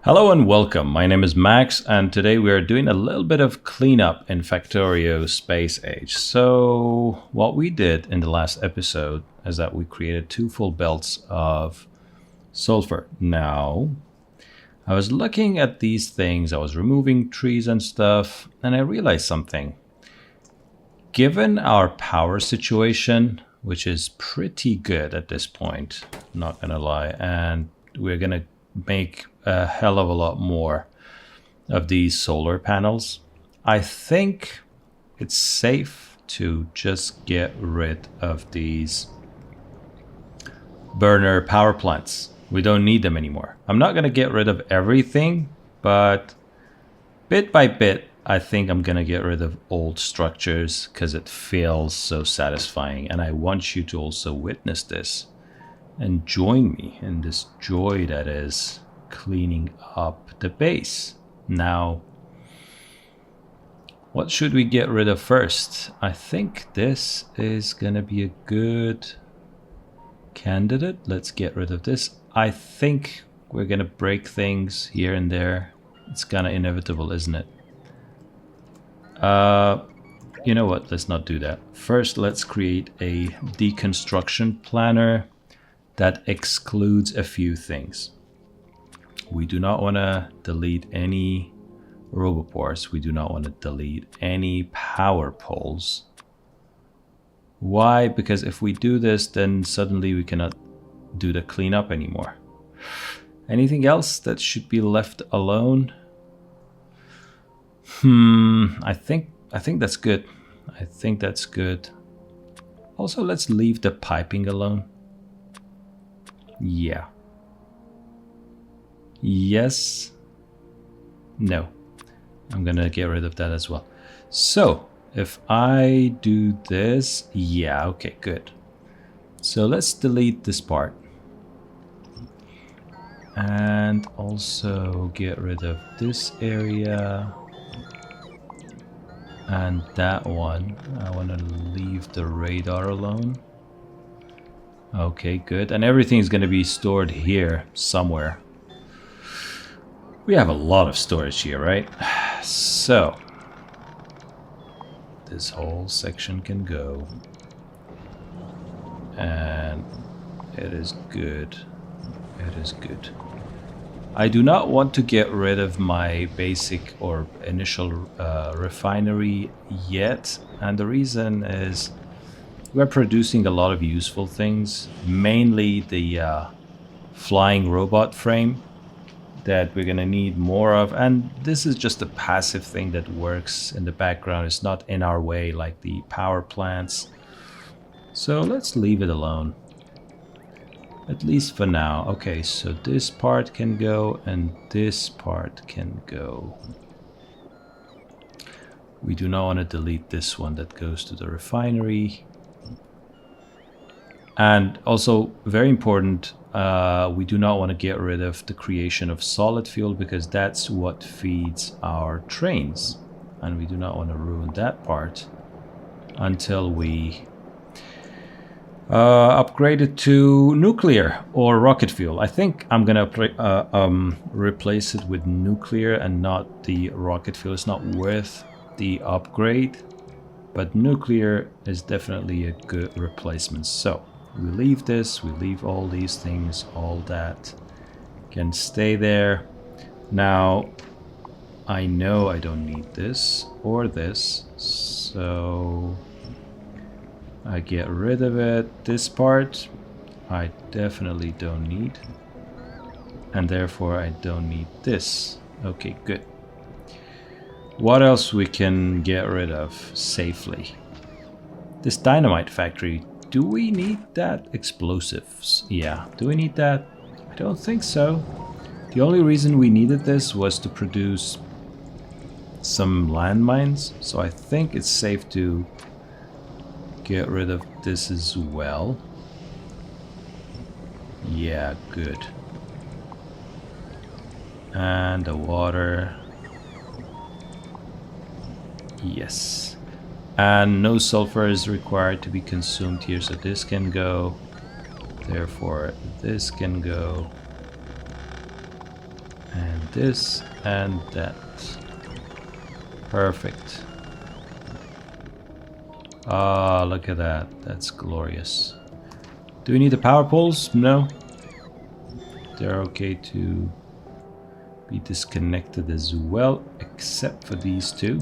Hello and welcome. My name is Max, and today we are doing a little bit of cleanup in Factorio Space Age. So what we did in the last episode is that we created two full belts of sulfur. Now, I was looking at these things, I was removing trees and stuff, and I realized something. Given our power situation, which is pretty good at this point, not gonna lie, and we're gonna make a hell of a lot more of these solar panels, I think it's safe to just get rid of these burner power plants. We don't need them anymore. I'm not going to get rid of everything, but bit by bit, I think I'm going to get rid of old structures because it feels so satisfying. And I want you to also witness this and join me in this joy that is cleaning up the base. Now, what should we get rid of first? I think this is gonna be a good candidate. Let's get rid of this. I think we're gonna break things here and there. It's kind of inevitable, isn't it? You know what? Let's not do that. First, let's create a deconstruction planner that excludes a few things. We do not want to delete any robopores. We do not want to delete any power poles. Why? Because if we do this, then suddenly we cannot do the cleanup anymore. Anything else that should be left alone? I think that's good. I think that's good. Also, let's leave the piping alone. Yeah. Yes. No. I'm gonna get rid of that as well. So, if I do this, yeah, okay, good. So let's delete this part. And also get rid of this area. And that one. I want to leave the radar alone. Okay, good. And everything is going to be stored here somewhere. We have a lot of storage here, right? So, this whole section can go. And it is good. It is good. I do not want to get rid of my basic or initial refinery yet. And the reason is we're producing a lot of useful things, mainly the flying robot frame that we're gonna need more of, and this is just a passive thing that works in the background. It's not in our way like the power plants, so let's leave it alone, at least for now. Okay, so this part can go and this part can go. We do not want to delete this one that goes to the refinery. And also, very important, we do not want to get rid of the creation of solid fuel because that's what feeds our trains. And we do not want to ruin that part until we upgrade it to nuclear or rocket fuel. I think I'm going to replace it with nuclear and not the rocket fuel. It's not worth the upgrade, but nuclear is definitely a good replacement. So we leave this, we leave all these things, all that can stay there. Now, I know I don't need this or this, so I get rid of it. This part, I definitely don't need, and therefore I don't need this. Okay, good. What else we can get rid of safely? This dynamite factory. Do we need that? Explosives. Yeah. Do we need that? I don't think so. The only reason we needed this was to produce some landmines. So I think it's safe to get rid of this as well. Yeah, good. And the water. Yes. And no sulfur is required to be consumed here, so this can go. Therefore, this can go. And this and that. Perfect. Ah, look at that. That's glorious. Do we need the power poles? No. They're okay to be disconnected as well, except for these two.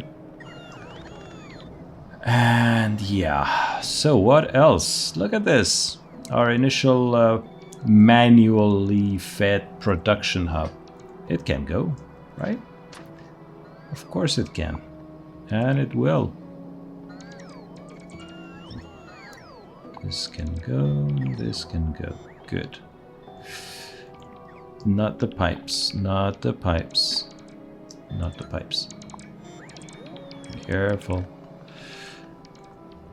And yeah, so what else? Look at this. Our initial manually fed production hub. It can go, right? Of course it can. And it will. This can go, this can go. Good. Not the pipes, not the pipes. Not the pipes. Careful.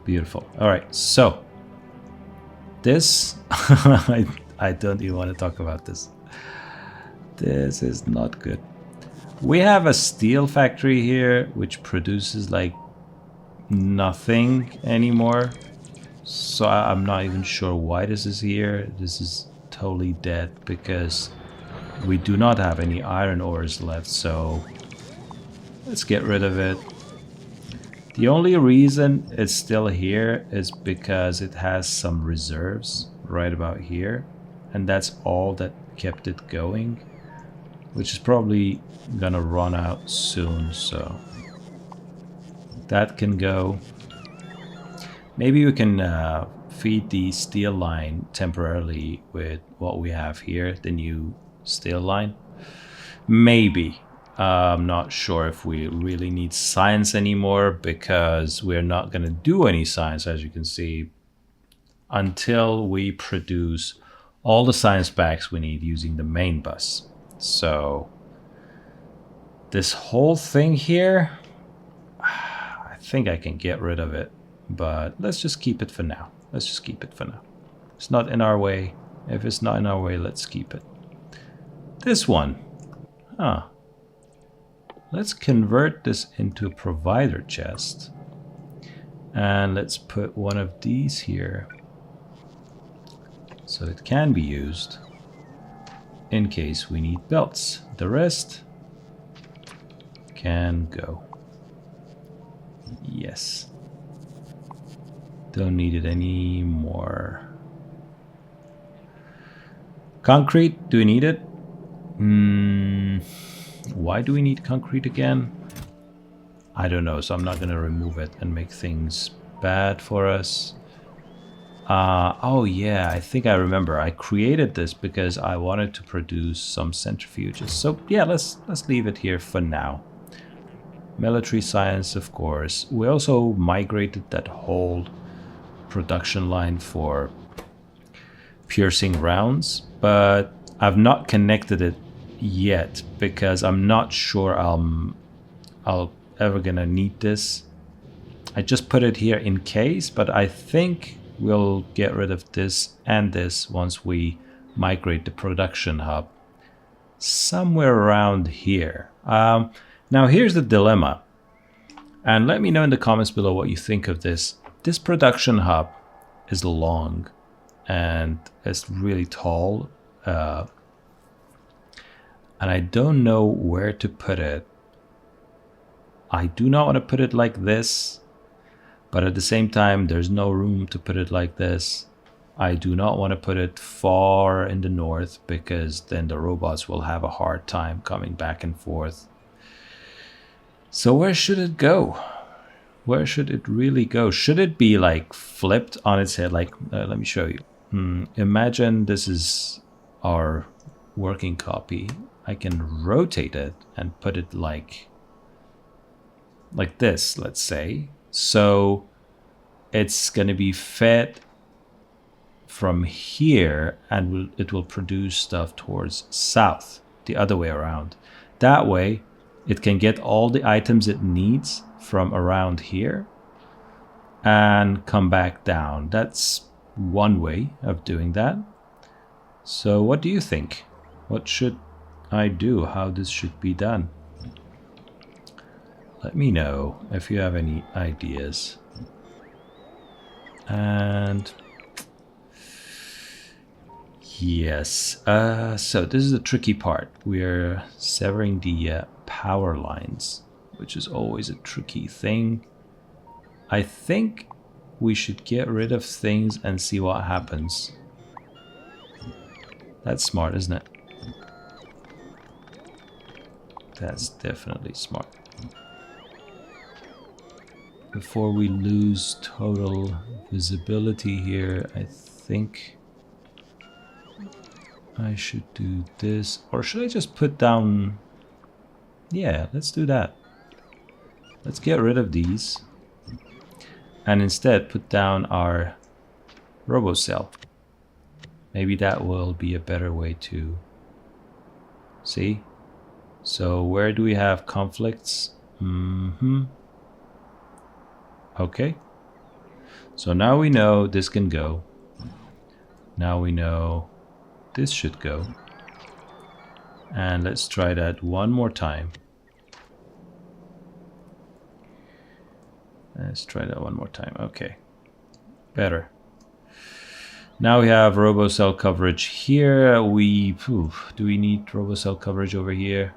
Beautiful. Alright, so this I don't even want to talk about this. This is not good. We have a steel factory here which produces like nothing anymore. So I'm not even sure why this is here. This is totally dead because we do not have any iron ores left, so let's get rid of it. The only reason it's still here is because it has some reserves right about here, and that's all that kept it going, which is probably gonna run out soon, so that can go. Maybe we can feed the steel line temporarily with what we have here, the new steel line. Maybe. I'm not sure if we really need science anymore, because we're not going to do any science, as you can see, until we produce all the science packs we need using the main bus. So this whole thing here, I think I can get rid of it, but let's just keep it for now. Let's just keep it for now. It's not in our way. If it's not in our way, let's keep it. This one. Huh. Let's convert this into a provider chest. And let's put one of these here, so it can be used in case we need belts. The rest can go. Yes. Don't need it anymore. Concrete, do we need it? Why do we need concrete again? I don't know, so I'm not going to remove it and make things bad for us. Oh yeah, I think I remember. I created this because I wanted to produce some centrifuges. So yeah, let's leave it here for now. Military science, of course. We also migrated that whole production line for piercing rounds, but I've not connected it yet because I'm not sure I'll ever gonna need this. I just put it here in case, but I think we'll get rid of this and this once we migrate the production hub somewhere around here. Now here's the dilemma, and let me know in the comments below what you think of this. This production hub is long and it's really tall, and I don't know where to put it. I do not want to put it like this, but at the same time there's no room to put it like this. I do not want to put it far in the north because then the robots will have a hard time coming back and forth. So where should it go? Where should it really go? Should it be like flipped on its head? Like, let me show you. Imagine this is our working copy. I can rotate it and put it like this, let's say. So it's going to be fed from here and it will produce stuff towards south, the other way around. That way it can get all the items it needs from around here and come back down. That's one way of doing that. So what do you think? What should I do? How this should be done? Let me know if you have any ideas. And Yes. So this is the tricky part. We're severing the power lines, which is always a tricky thing. I think we should get rid of things and see what happens. That's smart, isn't it? That's definitely smart. Before we lose total visibility here, I think I should do this. Or should I just put down... Yeah, let's do that. Let's get rid of these. And instead put down our RoboCell. Maybe that will be a better way to... See? So where do we have conflicts? Okay. So now we know this can go. Now we know this should go. And let's try that one more time. Let's try that one more time. Okay. Better. Now we have RoboCell coverage here. Do we need RoboCell coverage over here?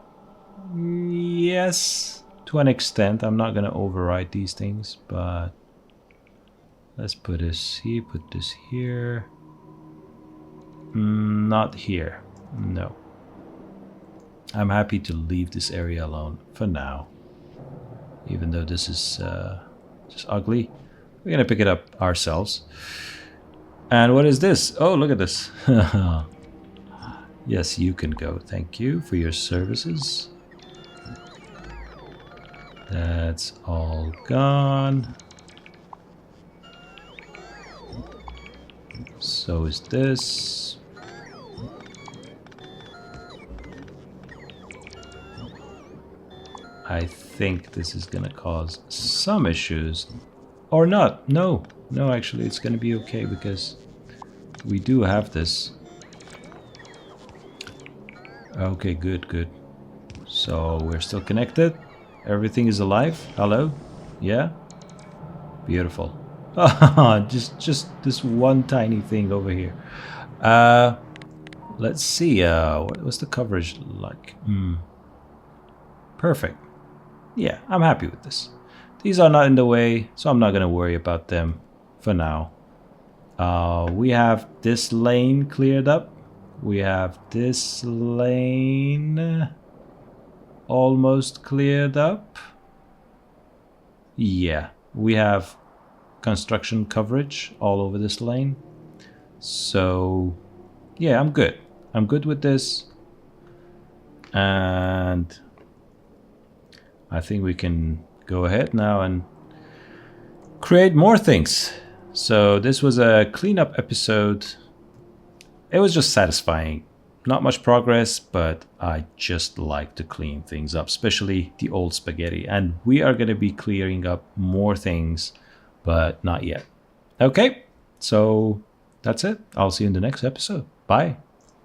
Yes, to an extent. I'm not going to override these things, but let's put this here, put this here. Not here. No. I'm happy to leave this area alone for now. Even though this is just ugly. We're going to pick it up ourselves. And what is this? Oh, look at this. Yes, you can go. Thank you for your services. That's all gone. So is this. I think this is gonna cause some issues. Or not. No, actually it's gonna be okay because we do have this. Okay, good. So we're still connected. Everything is alive. Hello? Yeah? Beautiful. just this one tiny thing over here. Let's see. What's the coverage like? Perfect. Yeah, I'm happy with this. These are not in the way, so I'm not going to worry about them for now. We have this lane cleared up. We have this lane almost cleared up. Yeah, we have construction coverage all over this lane. So, yeah, I'm good. I'm good with this. And I think we can go ahead now and create more things. So this was a cleanup episode. It was just satisfying. Not much progress, but I just like to clean things up, especially the old spaghetti. And we are going to be clearing up more things, but not yet. Okay, so that's it. I'll see you in the next episode. Bye.